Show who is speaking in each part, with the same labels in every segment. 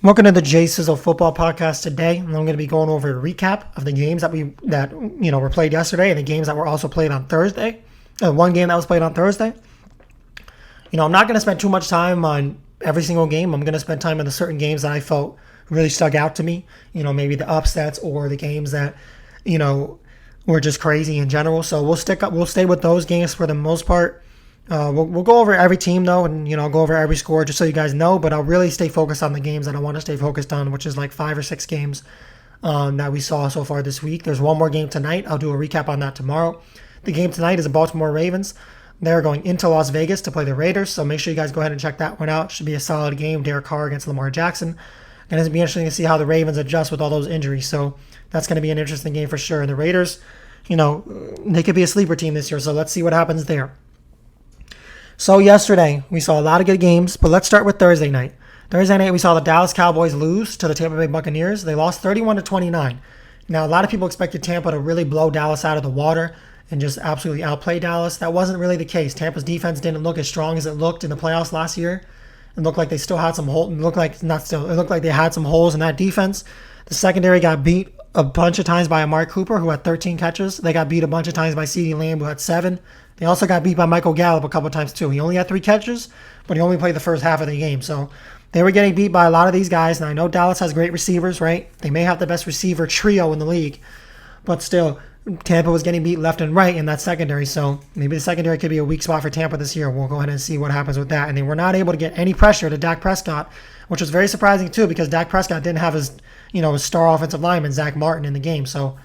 Speaker 1: Welcome to the Jay Sizzle Football Podcast. Today, I'm going to be going over a recap of the games that were played yesterday and the games that were also played on Thursday. One game that was played on Thursday. I'm not going to spend too much time on every single game. I'm going to spend time on the certain games that I felt really stuck out to me. Maybe the upsets or the games that were just crazy in general. So we'll stay with those games for the most part. We'll go over every team though, and I'll go over every score just so you guys know. But I'll really stay focused on the games that I want to stay focused on, which is like 5 or 6 games that we saw so far this week. There's one more game tonight. I'll do a recap on that tomorrow. The game tonight is the Baltimore Ravens. They're going into Las Vegas to play the Raiders, so make sure you guys go ahead and check that one out. Should be a solid game. Derek Carr against Lamar Jackson. And it's going to be interesting to see how the Ravens adjust with all those injuries. So that's going to be an interesting game for sure. And the Raiders, they could be a sleeper team this year. So let's see what happens there. So yesterday, we saw a lot of good games, but let's start with Thursday night. Thursday night, we saw the Dallas Cowboys lose to the Tampa Bay Buccaneers. They lost 31-29. Now, a lot of people expected Tampa to really blow Dallas out of the water and just absolutely outplay Dallas. That wasn't really the case. Tampa's defense didn't look as strong as it looked in the playoffs last year. It looked like they still had some holes. It looked like they had some holes in that defense. The secondary got beat a bunch of times by Amari Cooper, who had 13 catches. They got beat a bunch of times by CeeDee Lamb, who had 7. They also got beat by Michael Gallup a couple of times too. He only had 3 catches, but he only played the first half of the game. So they were getting beat by a lot of these guys. And I know Dallas has great receivers, right? They may have the best receiver trio in the league, but still, Tampa was getting beat left and right in that secondary. So maybe the secondary could be a weak spot for Tampa this year. We'll go ahead and see what happens with that. And they were not able to get any pressure to Dak Prescott, which was very surprising too, because Dak Prescott didn't have his star offensive lineman, Zach Martin, in the game. So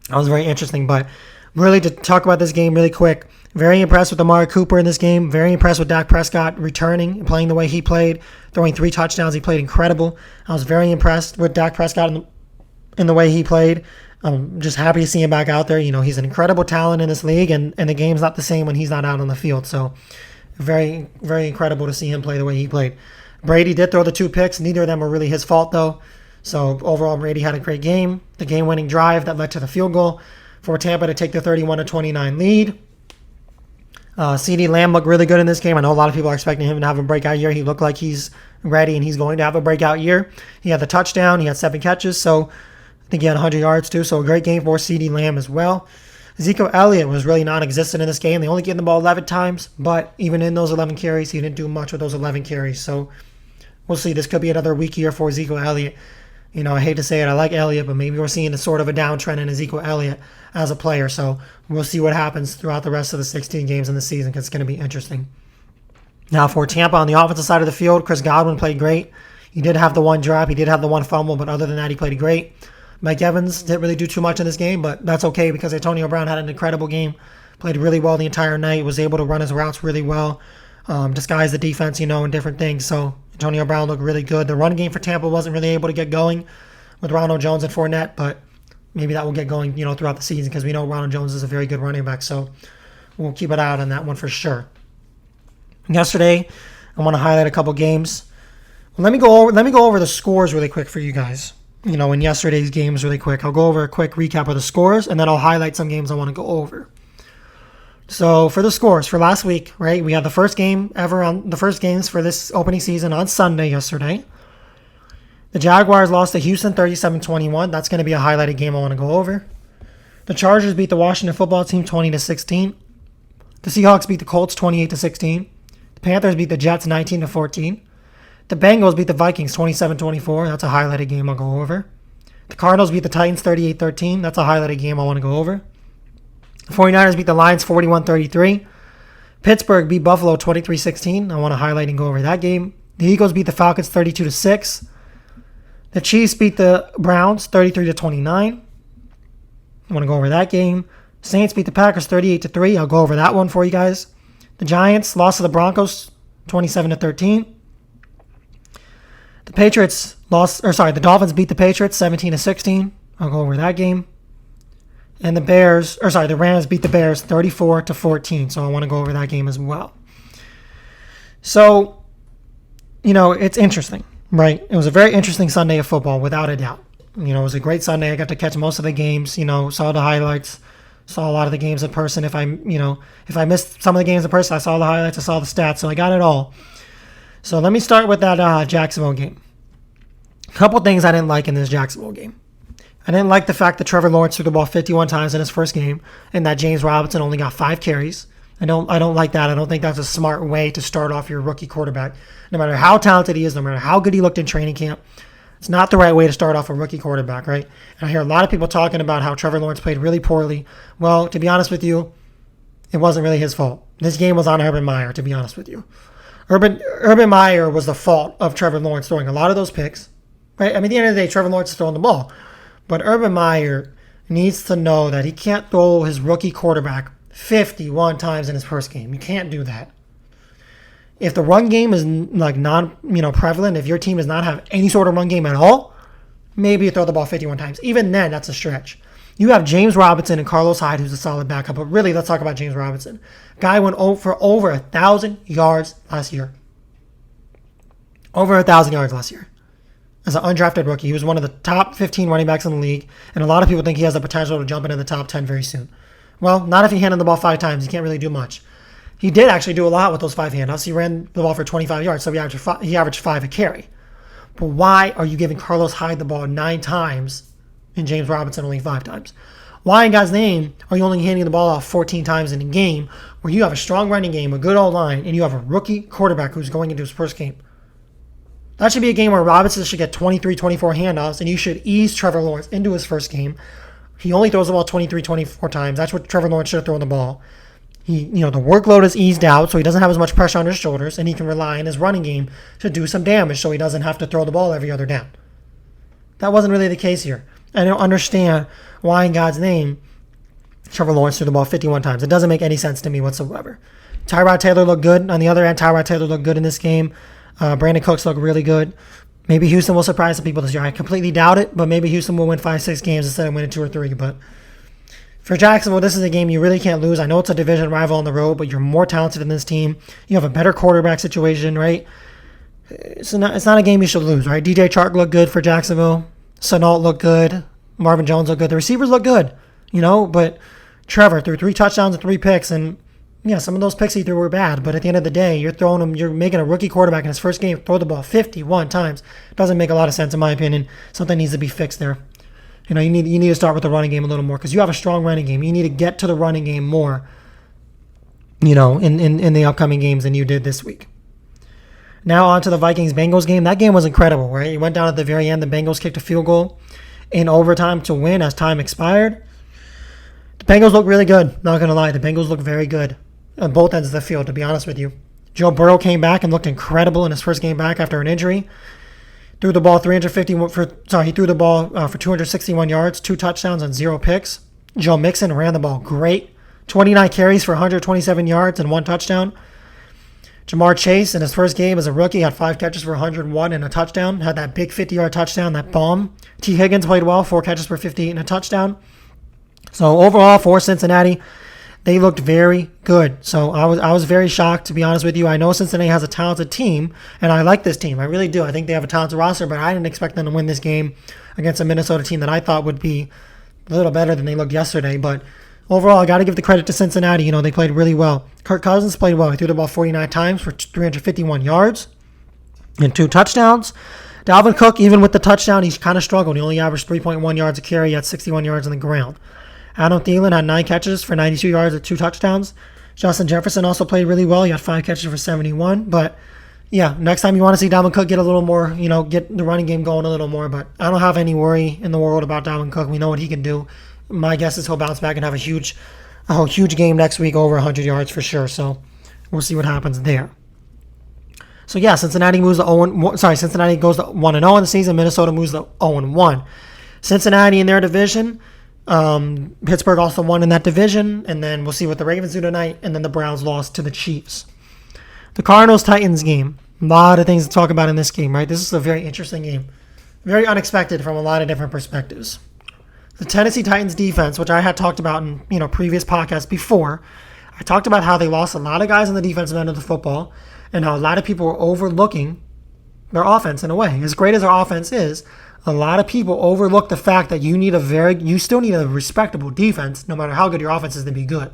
Speaker 1: that was very interesting. But really, to talk about this game really quick, very impressed with Amari Cooper in this game. Very impressed with Dak Prescott returning and playing the way he played, throwing 3 touchdowns. He played incredible. I was very impressed with Dak Prescott in the way he played. I'm just happy to see him back out there. He's an incredible talent in this league, and the game's not the same when he's not out on the field. So very, very incredible to see him play the way he played. Brady did throw the 2 picks. Neither of them were really his fault, though. So overall, Brady had a great game. The game-winning drive that led to the field goal for Tampa to take the 31-29 lead. CeeDee Lamb looked really good in this game. I know a lot of people are expecting him to have a breakout year. He looked like he's ready, and he's going to have a breakout year. He had the touchdown. He had 7 catches, so I think he had 100 yards too. So a great game for CeeDee Lamb as well. Ezekiel Elliott was really non-existent in this game. They only gave him the ball 11 times, but even in those 11 carries, he didn't do much with those 11 carries. So we'll see. This could be another weak year for Ezekiel Elliott. I hate to say it, I like Elliott, but maybe we're seeing a sort of a downtrend in Ezekiel Elliott as a player. So we'll see what happens throughout the rest of the 16 games in the season, because it's going to be interesting. Now for Tampa on the offensive side of the field, Chris Godwin played great. He did have the 1 drop. He did have the 1 fumble, but other than that, he played great. Mike Evans didn't really do too much in this game, but that's okay because Antonio Brown had an incredible game. Played really well the entire night. Was able to run his routes really well. Disguise the defense, and different things. So Antonio Brown looked really good. The run game for Tampa wasn't really able to get going with Ronald Jones and Fournette, but maybe that will get going, throughout the season, because we know Ronald Jones is a very good running back. So we'll keep an eye out on that one for sure. Yesterday, I want to highlight a couple games. Let me go over the scores really quick for you guys. In yesterday's games really quick. I'll go over a quick recap of the scores, and then I'll highlight some games I want to go over. So for the scores for last week, right, we had the first games for this opening season on Sunday yesterday. The Jaguars lost to Houston 37-21. That's going to be a highlighted game I want to go over. The Chargers beat the Washington football team 20-16. The Seahawks beat the Colts 28-16. The Panthers beat the Jets 19-14. The Bengals beat the Vikings 27-24. That's a highlighted game I'll go over. The Cardinals beat the Titans 38-13. That's a highlighted game I want to go over. The 49ers beat the Lions 41-33. Pittsburgh beat Buffalo 23-16. I want to highlight and go over that game. The Eagles beat the Falcons 32-6. The Chiefs beat the Browns 33-29. I want to go over that game. Saints beat the Packers 38-3. I'll go over that one for you guys. The Giants lost to the Broncos 27-13. The Dolphins beat the Patriots 17-16. I'll go over that game. And the Rams beat the Bears 34-14. So I want to go over that game as well. So, it's interesting, right? It was a very interesting Sunday of football, without a doubt. It was a great Sunday. I got to catch most of the games, saw the highlights, saw a lot of the games in person. If I missed some of the games in person, I saw the highlights, I saw the stats, so I got it all. So let me start with that Jacksonville game. couple things I didn't like in this Jacksonville game. I didn't like the fact that Trevor Lawrence threw the ball 51 times in his first game and that James Robinson only got 5 carries. I don't like that. I don't think that's a smart way to start off your rookie quarterback. No matter how talented he is, no matter how good he looked in training camp, it's not the right way to start off a rookie quarterback, right? And I hear a lot of people talking about how Trevor Lawrence played really poorly. Well, to be honest with you, it wasn't really his fault. This game was on Urban Meyer, to be honest with you. Urban Meyer was the fault of Trevor Lawrence throwing a lot of those picks, right? I mean, at the end of the day, Trevor Lawrence is throwing the ball. But Urban Meyer needs to know that he can't throw his rookie quarterback 51 times in his first game. You can't do that. If the run game is like prevalent, if your team does not have any sort of run game at all, maybe you throw the ball 51 times. Even then, that's a stretch. You have James Robinson and Carlos Hyde, who's a solid backup. But really, let's talk about James Robinson. Guy went for over 1,000 yards last year. Over 1,000 yards last year. As an undrafted rookie, he was one of the top 15 running backs in the league, and a lot of people think he has the potential to jump into the top 10 very soon. Well, not if he handed the ball 5 times. He can't really do much. He did actually do a lot with those 5 handoffs. He ran the ball for 25 yards, so he averaged 5 a carry. But why are you giving Carlos Hyde the ball 9 times and James Robinson only 5 times? Why in God's name are you only handing the ball off 14 times in a game where you have a strong running game, a good O-line, and you have a rookie quarterback who's going into his first game? That should be a game where Robinson should get 23, 24 handoffs, and you should ease Trevor Lawrence into his first game. He only throws the ball 23, 24 times. That's what Trevor Lawrence should have thrown the ball. The workload is eased out, so he doesn't have as much pressure on his shoulders, and he can rely on his running game to do some damage so he doesn't have to throw the ball every other down. That wasn't really the case here. I don't understand why in God's name Trevor Lawrence threw the ball 51 times. It doesn't make any sense to me whatsoever. Tyrod Taylor looked good. On the other end, Tyrod Taylor looked good in this game. Brandon Cooks looked really good. Maybe Houston will surprise some people this year. I completely doubt it, but maybe Houston will win 5-6 games instead of winning 2 or 3. But for Jacksonville, this is a game you really can't lose. I know it's a division rival on the road, but you're more talented than this team. You have a better quarterback situation, right? It's not a game you should lose, right? DJ Chark looked good for Jacksonville. Sanault looked good. Marvin Jones looked good. The receivers look good, but Trevor threw 3 touchdowns and 3 picks, and yeah, some of those picks he threw were bad, but at the end of the day, you're making a rookie quarterback in his first game throw the ball 51 times. Doesn't make a lot of sense in my opinion. Something needs to be fixed there. You need to start with the running game a little more because you have a strong running game. You need to get to the running game more, in the upcoming games than you did this week. Now on to the Vikings-Bengals game. That game was incredible, right? It went down at the very end. The Bengals kicked a field goal in overtime to win as time expired. The Bengals look really good. Not going to lie. The Bengals look very good on both ends of the field, to be honest with you. Joe Burrow came back and looked incredible in his first game back after an injury. Threw the ball he threw the ball for 261 yards, 2 touchdowns, and 0 picks. Joe Mixon ran the ball great. 29 carries for 127 yards and 1 touchdown. Jamar Chase, in his first game as a rookie, had 5 catches for 101 and a touchdown. Had that big 50-yard touchdown, that bomb. T. Higgins played well, 4 catches for 58 and a touchdown. So overall, for Cincinnati, they looked very good. So I was very shocked, to be honest with you. I know Cincinnati has a talented team, and I like this team. I really do. I think they have a talented roster, but I didn't expect them to win this game against a Minnesota team that I thought would be a little better than they looked yesterday. But overall, I got to give the credit to Cincinnati. They played really well. Kirk Cousins played well. He threw the ball 49 times for 351 yards and 2 touchdowns. Dalvin Cook, even with the touchdown, he's kind of struggled. He only averaged 3.1 yards a carry. He had 61 yards on the ground. Adam Thielen had 9 catches for 92 yards and 2 touchdowns. Justin Jefferson also played really well. He had 5 catches for 71. But, yeah, next time you want to see Dalvin Cook get a little more, get the running game going a little more. But I don't have any worry in the world about Dalvin Cook. We know what he can do. My guess is he'll bounce back and have a huge game next week, over 100 yards for sure. So we'll see what happens there. So, yeah, Cincinnati goes to 1-0 in the season. Minnesota moves to 0-1. Cincinnati in their division. Pittsburgh also won in that division, and then we'll see what the Ravens do tonight, and then the Browns lost to the Chiefs. The Cardinals-Titans game. A lot of things to talk about in this game, right? This is a very interesting game. Very unexpected from a lot of different perspectives. The Tennessee Titans defense, which I had talked about in previous podcasts before, I talked about how they lost a lot of guys on the defensive end of the football, and how a lot of people were overlooking their offense in a way. As great as their offense is, a lot of people overlook the fact that you still need a respectable defense, no matter how good your offense is, to be good.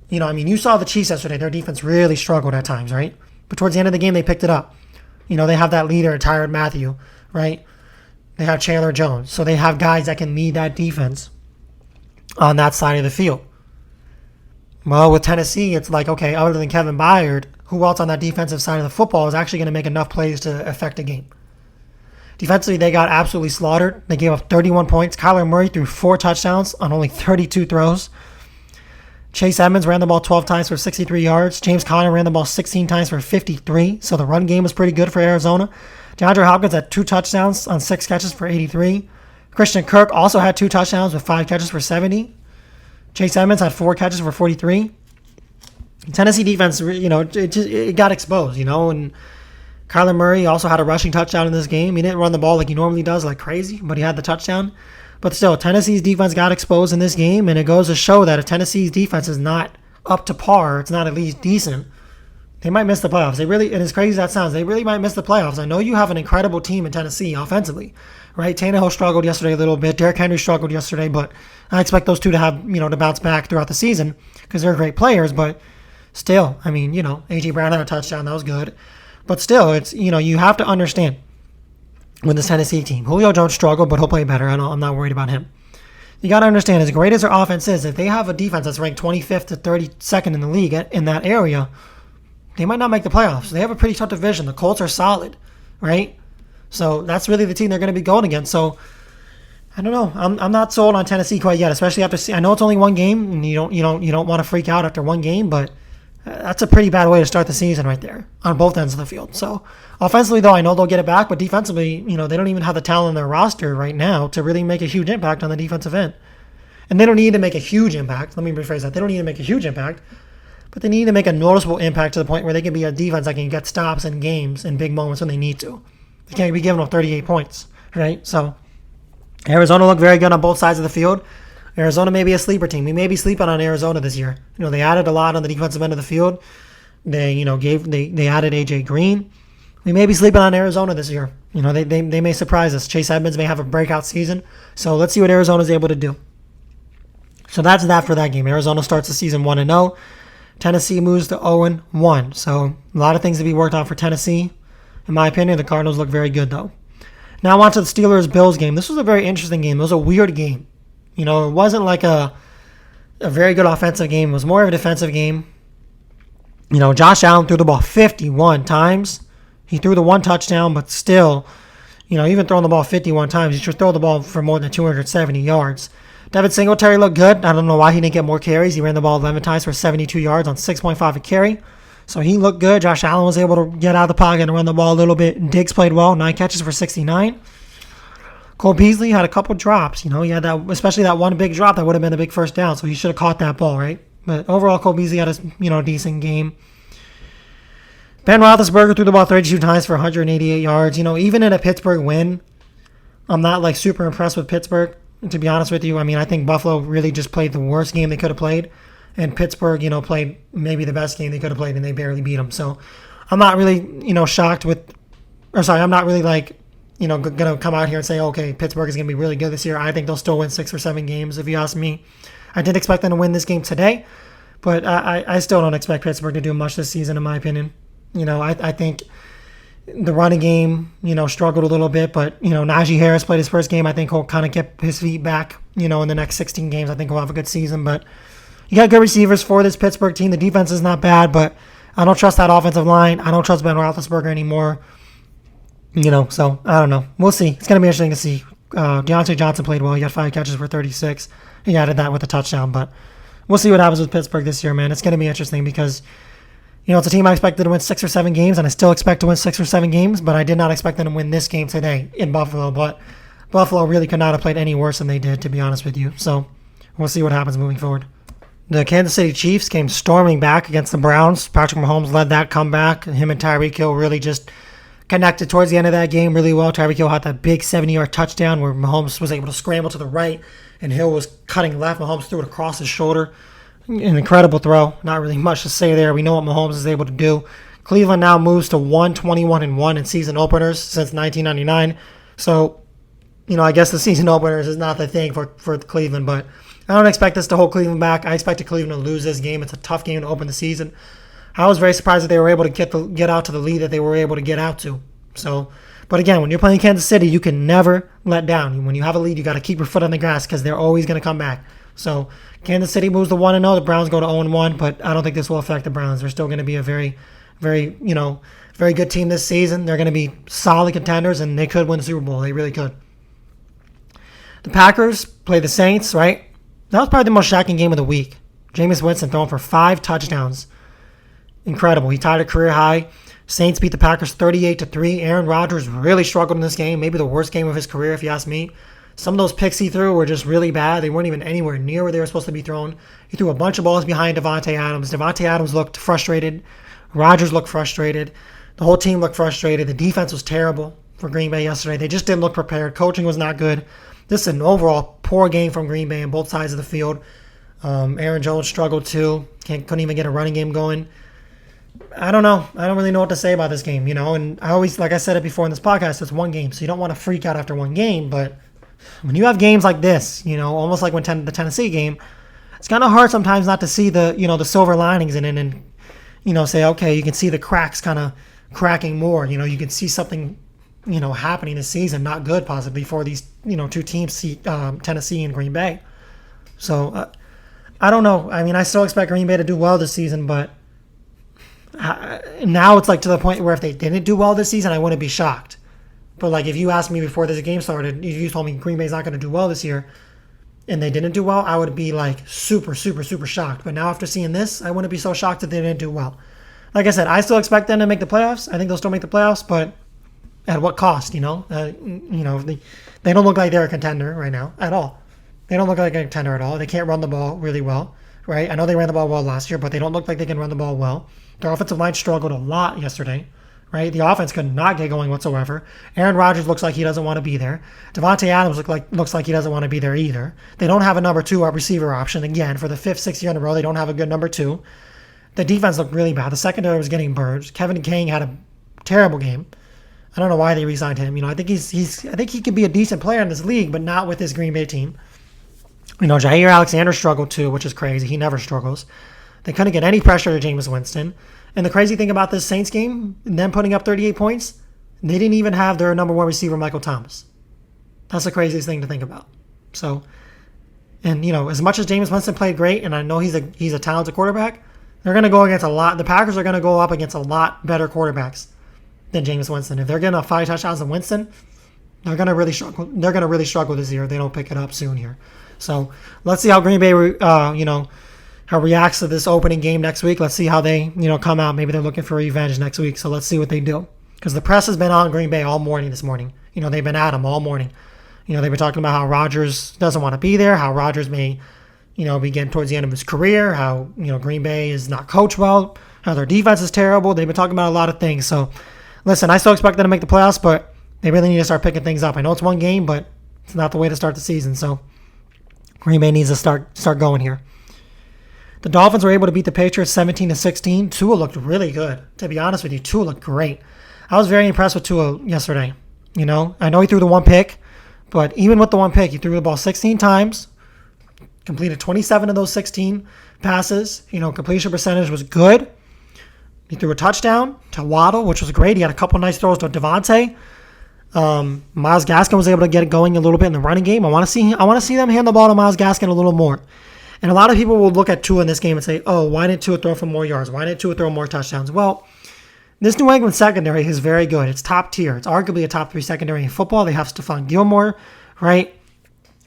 Speaker 1: You saw the Chiefs yesterday. Their defense really struggled at times, right? But towards the end of the game, they picked it up. They have that leader, Tyrann Mathieu, right? They have Chandler Jones. So they have guys that can lead that defense on that side of the field. Well, with Tennessee, it's like, okay, other than Kevin Byard, who else on that defensive side of the football is actually going to make enough plays to affect a game? Defensively, they got absolutely slaughtered. They gave up 31 points. Kyler Murray threw 4 touchdowns on only 32 throws. Chase Edmonds ran the ball 12 times for 63 yards. James Conner ran the ball 16 times for 53. So the run game was pretty good for Arizona. DeAndre Hopkins had 2 touchdowns on 6 catches for 83. Christian Kirk also had 2 touchdowns with 5 catches for 70. Chase Edmonds had 4 catches for 43. Tennessee defense, it got exposed, and Kyler Murray also had a rushing touchdown in this game. He didn't run the ball like he normally does, like crazy, but he had the touchdown. But still, Tennessee's defense got exposed in this game, and it goes to show that if Tennessee's defense is not up to par, it's not at least decent, they might miss the playoffs. They really, and as crazy as that sounds, they really might miss the playoffs. I know you have an incredible team in Tennessee offensively, right? Tannehill struggled yesterday a little bit. Derrick Henry struggled yesterday, but I expect those two to have, to bounce back throughout the season because they're great players. But still, A.J. Brown had a touchdown. That was good. But still, it's, you have to understand with this Tennessee team. Julio Jones struggled, but he'll play better. I'm not worried about him. You got to understand, as great as their offense is, if they have a defense that's ranked 25th to 32nd in the league in that area, they might not make the playoffs. They have a pretty tough division. The Colts are solid, right? So that's really the team they're going to be going against. So I don't know. I'm not sold on Tennessee quite yet, especially after. I know it's only one game, and you don't want to freak out after one game, but that's a pretty bad way to start the season right there on both ends of the field. So offensively, though, I know they'll get it back, but defensively, they don't even have the talent in their roster right now to really make a huge impact on the defensive end. And they don't need to make a huge impact. Let me rephrase that. They don't need to make a huge impact, but they need to make a noticeable impact to the point where they can be a defense that can get stops in games in big moments when they need to. They can't be giving up 38 points, right? So Arizona looked very good on both sides of the field. Arizona may be a sleeper team. We may be sleeping on Arizona this year. They added a lot on the defensive end of the field. They, they added AJ Green. We may be sleeping on Arizona this year. They may surprise us. Chase Edmonds may have a breakout season. So let's see what Arizona's able to do. So that's that for that game. Arizona starts the season 1-0. Tennessee moves to 0-1. So a lot of things to be worked on for Tennessee. In my opinion, the Cardinals look very good, though. Now on to the Steelers-Bills game. This was a very interesting game. It was a weird game. It wasn't like a very good offensive game. It was more of a defensive game. Josh Allen threw the ball 51 times. He threw the 1 touchdown, but still, even throwing the ball 51 times, you should throw the ball for more than 270 yards. Devin Singletary looked good. I don't know why he didn't get more carries. He ran the ball 11 times for 72 yards on 6.5 a carry. So he looked good. Josh Allen was able to get out of the pocket and run the ball a little bit. Diggs played well, 9 catches for 69. Cole Beasley had a couple drops. He had that, especially that one big drop that would have been a big first down. So he should have caught that ball, right? But overall, Cole Beasley had a decent game. Ben Roethlisberger threw the ball 32 times for 188 yards. Even in a Pittsburgh win, I'm not super impressed with Pittsburgh, to be honest with you. I think Buffalo really just played the worst game they could have played. And Pittsburgh, played maybe the best game they could have played, and they barely beat them. So I'm not really, shocked with, I'm not really going to come out here and say, okay, Pittsburgh is going to be really good this year. I think they'll still win 6 or 7 games, if you ask me. I did expect them to win this game today, but I still don't expect Pittsburgh to do much this season, in my opinion. I think the running game, struggled a little bit, but, Najee Harris played his first game. I think he'll kind of get his feet back, in the next 16 games. I think he'll have a good season, but you got good receivers for this Pittsburgh team. The defense is not bad, but I don't trust that offensive line. I don't trust Ben Roethlisberger anymore. So I don't know. We'll see. It's going to be interesting to see. Deontay Johnson played well. He got 5 catches for 36. He added that with a touchdown, but we'll see what happens with Pittsburgh this year, man. It's going to be interesting because, it's a team I expected to win 6 or 7 games, and I still expect to win 6 or 7 games, but I did not expect them to win this game today in Buffalo. But Buffalo really could not have played any worse than they did, to be honest with you. So we'll see what happens moving forward. The Kansas City Chiefs came storming back against the Browns. Patrick Mahomes led that comeback. Him and Tyreek Hill really just connected towards the end of that game really well. Tyreek Hill had that big 70-yard touchdown where Mahomes was able to scramble to the right and Hill was cutting left. Mahomes threw it across his shoulder. An incredible throw. Not really much to say there. We know what Mahomes is able to do. Cleveland now moves to 1-21-1 in season openers since 1999. So, I guess the season openers is not the thing for Cleveland, but I don't expect this to hold Cleveland back. I expect Cleveland to lose this game. It's a tough game to open the season. I was very surprised that they were able to get out to the lead that they were able to get out to. So, But again, when you're playing Kansas City, you can never let down. When you have a lead, you got to keep your foot on the gas because they're always going to come back. So Kansas City moves to 1-0. The Browns go to 0-1, but I don't think this will affect the Browns. They're still going to be a very, very, very good team this season. They're going to be solid contenders, and they could win the Super Bowl. They really could. The Packers play the Saints, right? That was probably the most shocking game of the week. Jameis Winston throwing for 5 touchdowns. Incredible. He tied a career high. Saints beat the Packers 38-3. Aaron Rodgers really struggled in this game. Maybe the worst game of his career, if you ask me. Some of those picks he threw were just really bad. They weren't even anywhere near where they were supposed to be thrown. He threw a bunch of balls behind Davante Adams. Davante Adams looked frustrated. Rodgers looked frustrated. The whole team looked frustrated. The defense was terrible for Green Bay yesterday. They just didn't look prepared. Coaching was not good. This is an overall poor game from Green Bay on both sides of the field. Aaron Jones struggled too. Couldn't even get a running game going. I don't know. I don't really know what to say about this game, And I always, like I said it before in this podcast, it's one game. So you don't want to freak out after one game. But when you have games like this, almost like the Tennessee game, it's kind of hard sometimes not to see the silver linings in it and, say, okay, you can see the cracks kind of cracking more. You can see something, happening this season, not good possibly for these, two teams, Tennessee and Green Bay. So I don't know. I mean, I still expect Green Bay to do well this season, but now it's like to the point where if they didn't do well this season, I wouldn't be shocked. But like if you asked me before this game started, if you told me Green Bay's not going to do well this year, and they didn't do well, I would be like super, super, super shocked. But now after seeing this, I wouldn't be so shocked that they didn't do well. Like I said, I still expect them to make the playoffs. I think they'll still make the playoffs, but at what cost? They don't look like they're a contender right now at all. They don't look like a contender at all. They can't run the ball really well, right? I know they ran the ball well last year, but they don't look like they can run the ball well. Their offensive line struggled a lot yesterday, right? The offense could not get going whatsoever. Aaron Rodgers looks like he doesn't want to be there. Davante Adams looks like he doesn't want to be there either. They don't have a number 2 receiver option. Again, for the 5th, 6th year in a row, they don't have a good number 2. The defense looked really bad. The secondary was getting burned. Kevin King had a terrible game. I don't know why they re-signed him. I think I think he could be a decent player in this league, but not with this Green Bay team. Jair Alexander struggled too, which is crazy. He never struggles. They couldn't get any pressure to Jameis Winston. And the crazy thing about this Saints game, them putting up 38 points, they didn't even have their number 1 receiver, Michael Thomas. That's the craziest thing to think about. So, and as much as Jameis Winston played great, and I know he's a talented quarterback, they're going to go against the Packers are going to go up against a lot better quarterbacks than Jameis Winston. If they're getting 5 touchdowns in Winston, they're going to really struggle. They're going to really struggle this year if they don't pick it up soon here. So let's see how Green Bay, how reacts to this opening game next week. Let's see how they, come out. Maybe they're looking for revenge next week. So let's see what they do. Because the press has been on Green Bay all morning this morning. They've been at them all morning. They've been talking about how Rodgers doesn't want to be there, how Rodgers may, be getting towards the end of his career, how, Green Bay is not coached well, how their defense is terrible. They've been talking about a lot of things. So, listen, I still expect them to make the playoffs, but they really need to start picking things up. I know it's one game, but it's not the way to start the season. So, Green Bay needs to start going here. The Dolphins were able to beat the Patriots 17-16. Tua looked really good. To be honest with you, Tua looked great. I was very impressed with Tua yesterday. I know he threw the one pick, but even with the one pick, he threw the ball 16 times, completed 27 of those 16 passes. Completion percentage was good. He threw a touchdown to Waddle, which was great. He had a couple nice throws to Devontae. Myles Gaskin was able to get it going a little bit in the running game. I want to see them hand the ball to Myles Gaskin a little more. And a lot of people will look at Tua in this game and say, oh, why didn't Tua throw for more yards? Why didn't Tua throw more touchdowns? Well, this New England secondary is very good. It's top tier. It's arguably a top 3 secondary in football. They have Stephon Gilmore, right?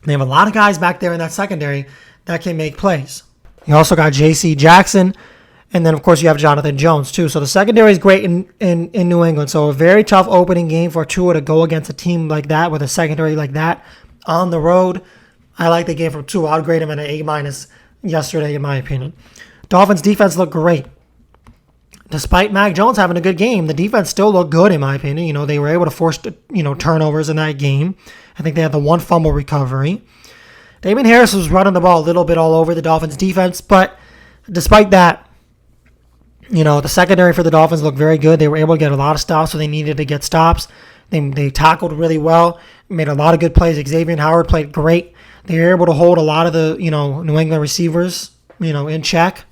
Speaker 1: They have a lot of guys back there in that secondary that can make plays. You also got J.C. Jackson, and then, of course, you have Jonathan Jones, too. So the secondary is great in New England. So a very tough opening game for Tua to go against a team like that with a secondary like that on the road. I like the game from Tua. I'd grade him at an A- yesterday, in my opinion. Dolphins' defense looked great. Despite Mac Jones having a good game, the defense still looked good, in my opinion. They were able to force, turnovers in that game. I think they had the one fumble recovery. Damon Harris was running the ball a little bit all over the Dolphins' defense, but despite that, the secondary for the Dolphins looked very good. They were able to get a lot of stops, so they needed to get stops. They tackled really well, made a lot of good plays. Xavier Howard played great. They were able to hold a lot of the, New England receivers, in check.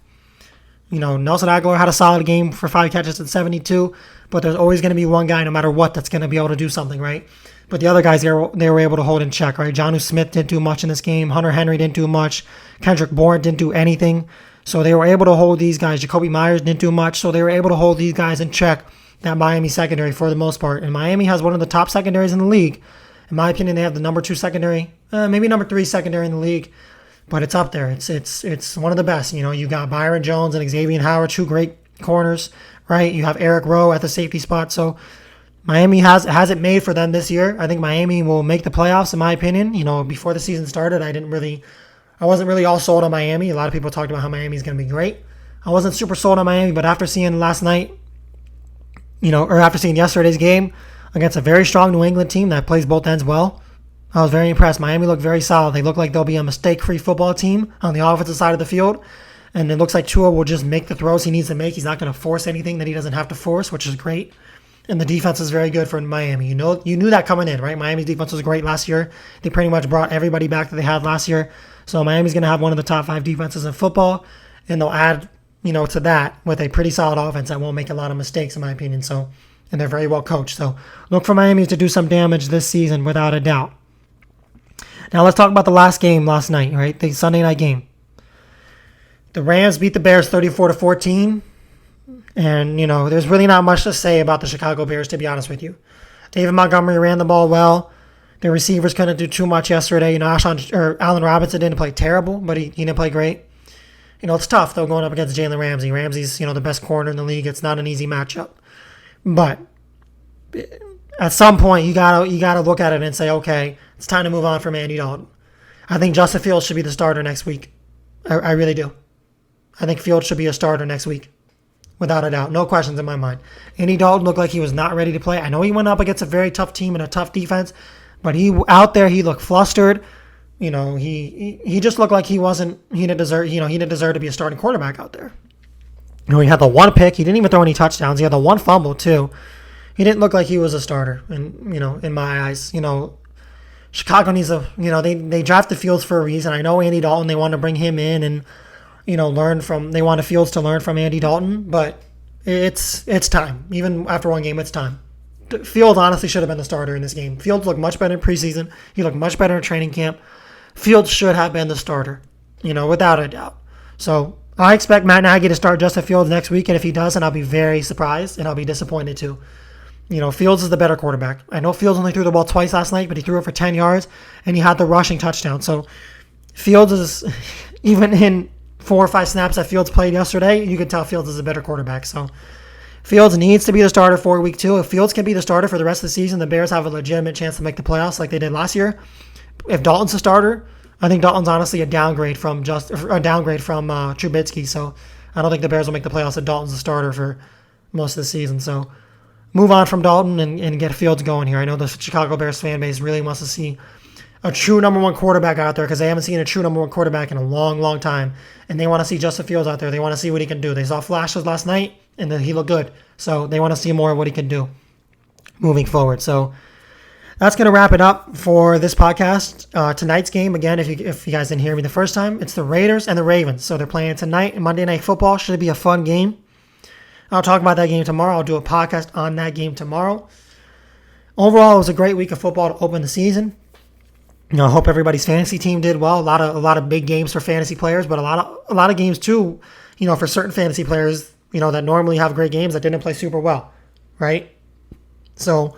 Speaker 1: Nelson Aguilar had a solid game for 5 catches and 72. but there's always going to be one guy, no matter what, that's going to be able to do something, right? But the other guys, they were able to hold in check, right? Jonnu Smith didn't do much in this game. Hunter Henry didn't do much. Kendrick Bourne didn't do anything. So they were able to hold these guys. Jacoby Myers didn't do much. So they were able to hold these guys in check, that Miami secondary, for the most part. And Miami has one of the top secondaries in the league. In my opinion, they have the number 2 secondary, maybe number 3 secondary in the league. But it's up there. It's one of the best. You know, you got Byron Jones and Xavier Howard, 2 great corners, right? You have Eric Rowe at the safety spot. So Miami has it made for them this year. I think Miami will make the playoffs, in my opinion. You know, before the season started, I wasn't really all sold on Miami. A lot of people talked about how Miami's going to be great. I wasn't super sold on Miami, but after seeing last night, you know, or after seeing yesterday's game against a very strong New England team that plays both ends well, I was very impressed. Miami looked very solid. They look like they'll be a mistake-free football team on the offensive side of the field. And it looks like Tua will just make the throws he needs to make. He's not going to force anything that he doesn't have to force, which is great. And the defense is very good for Miami. You knew that coming in, right? Miami's defense was great last year. They pretty much brought everybody back that they had last year. So Miami's going to have one of the top 5 defenses in football. And they'll add, you know, to that with a pretty solid offense that won't make a lot of mistakes, in my opinion. So, and they're very well coached. So look for Miami to do some damage this season, without a doubt. Now let's talk about the last game last night, right? The Sunday night game. The Rams beat the Bears 34-14. And, you know, there's really not much to say about the Chicago Bears, to be honest with you. David Montgomery ran the ball well. The receivers couldn't do too much yesterday. You know, Allen Robinson didn't play terrible, but he didn't play great. You know, it's tough, though, going up against Jalen Ramsey. Ramsey's, you know, the best corner in the league. It's not an easy matchup. But at some point, you gotta look at it and say, okay, it's time to move on from Andy Dalton. I think Justin Fields should be the starter next week. I really do. I think Fields should be a starter next week, without a doubt. No questions in my mind. Andy Dalton looked like he was not ready to play. I know he went up against a very tough team and a tough defense, but he looked flustered. You know, he just looked like he didn't deserve to be a starting quarterback out there. You know, he had the 1 pick. He didn't even throw any touchdowns. He had the 1 fumble too. He didn't look like he was a starter, and you know, in my eyes, you know, Chicago needs they drafted Fields for a reason. I know Andy Dalton, they want to bring him in and, you know, they want Fields to learn from Andy Dalton, but it's time. Even after 1 game, it's time. Fields honestly should have been the starter in this game. Fields looked much better in preseason. He looked much better in training camp. Fields should have been the starter, you know, without a doubt. So I expect Matt Nagy to start Justin Fields next week, and if he doesn't, I'll be very surprised, and I'll be disappointed too. You know, Fields is the better quarterback. I know Fields only threw the ball twice last night, but he threw it for 10 yards, and he had the rushing touchdown. So Fields is, even in 4 or 5 snaps that Fields played yesterday, you could tell Fields is a better quarterback. So Fields needs to be the starter for week 2. If Fields can be the starter for the rest of the season, the Bears have a legitimate chance to make the playoffs like they did last year. If Dalton's the starter, I think Dalton's honestly a downgrade from Trubisky. So I don't think the Bears will make the playoffs if Dalton's the starter for most of the season. So move on from Dalton and get Fields going here. I know the Chicago Bears fan base really wants to see a true number 1 quarterback out there because they haven't seen a true number 1 quarterback in a long, long time. And they want to see Justin Fields out there. They want to see what he can do. They saw flashes last night, and then he looked good. So they want to see more of what he can do moving forward. So that's going to wrap it up for this podcast. Tonight's game, again, if you guys didn't hear me the first time, it's the Raiders and the Ravens. So they're playing tonight, Monday Night Football. Should be a fun game. I'll talk about that game tomorrow. I'll do a podcast on that game tomorrow. Overall, it was a great week of football to open the season. You know, I hope everybody's fantasy team did well. A lot of big games for fantasy players, but a lot of games too, you know, for certain fantasy players, you know, that normally have great games that didn't play super well, right? So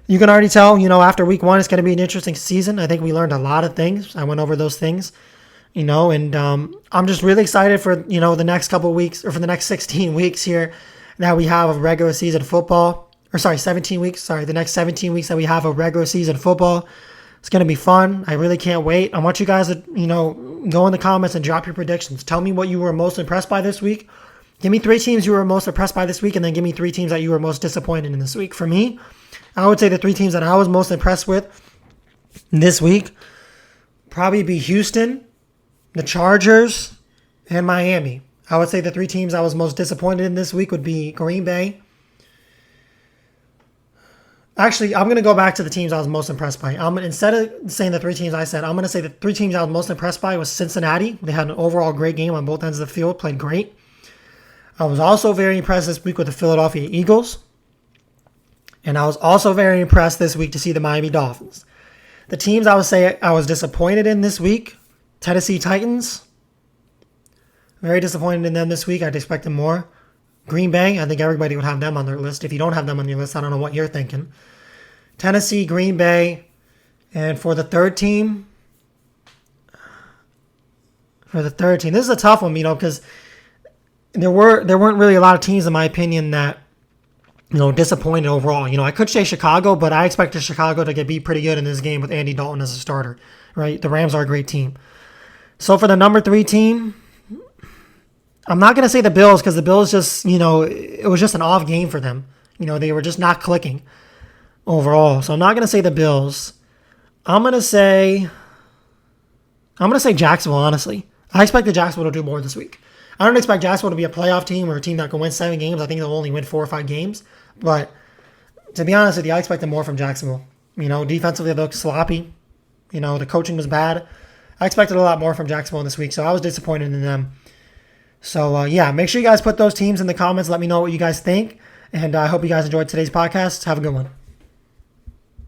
Speaker 1: you can already tell, you know, after week 1, it's going to be an interesting season. I think we learned a lot of things. I went over those things, you know, and I'm just really excited for, you know, the next couple of weeks, or for the next 16 weeks here that we have of regular season football. Or 17 weeks. The next 17 weeks that we have of regular season football. It's going to be fun. I really can't wait. I want you guys to, you know, go in the comments and drop your predictions. Tell me what you were most impressed by this week. Give me 3 teams you were most impressed by this week, and then give me 3 teams that you were most disappointed in this week. For me, I would say the 3 teams that I was most impressed with this week probably be Houston, the Chargers, and Miami. I would say the 3 teams I was most disappointed in this week would be Green Bay. Actually, I'm going to go back to the teams I was most impressed by. Instead of saying the 3 teams I said, I'm going to say the 3 teams I was most impressed by was Cincinnati. They had an overall great game on both ends of the field, played great. I was also very impressed this week with the Philadelphia Eagles. And I was also very impressed this week to see the Miami Dolphins. The teams I would say I was disappointed in this week, Tennessee Titans. Very disappointed in them this week. I'd expected more. Green Bay, I think everybody would have them on their list. If you don't have them on your list, I don't know what you're thinking. Tennessee, Green Bay, and for the third team, this is a tough one, because there weren't really a lot of teams, in my opinion, that disappointed overall. I could say Chicago, but I expected Chicago to be pretty good in this game with Andy Dalton as a starter. Right, the Rams are a great team. So for the number 3 team, I'm not going to say the Bills because the Bills just, it was just an off game for them. They were just not clicking overall. So I'm not going to say the Bills. I'm going to say Jacksonville, honestly. I expected Jacksonville to do more this week. I don't expect Jacksonville to be a playoff team or a team that can win 7 games. I think they'll only win 4 or 5 games. But to be honest with you, I expected more from Jacksonville. Defensively they looked sloppy. The coaching was bad. I expected a lot more from Jacksonville this week, so I was disappointed in them. So, make sure you guys put those teams in the comments. Let me know what you guys think. And I hope you guys enjoyed today's podcast. Have a good one.